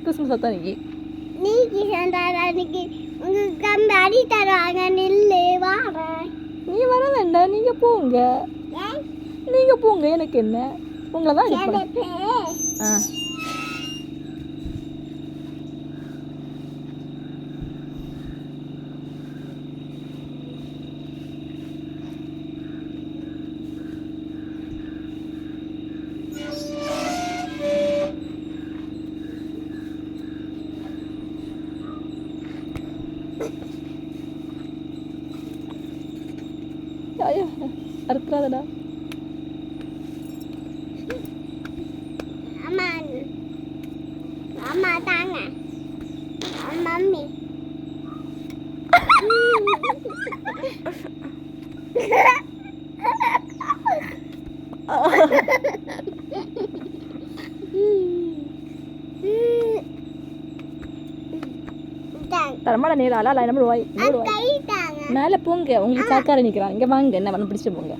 Christmas தான் நீ நீ வர வேண்டாம். நீங்க போங்க, நீங்க போங்க, எனக்கு என்ன, உங்களை தான் ஆ அறுத்துறாதடா. அம்மா தாங்க மம்மி. தரமாட நேரம் அலா நம்ம ரூபாய் மேலே போங்க. உங்களுக்கு சாக்கார நிற்கிறான். இங்கே வாங்க, என்ன பண்ண பிடிச்சிட்டு போங்க.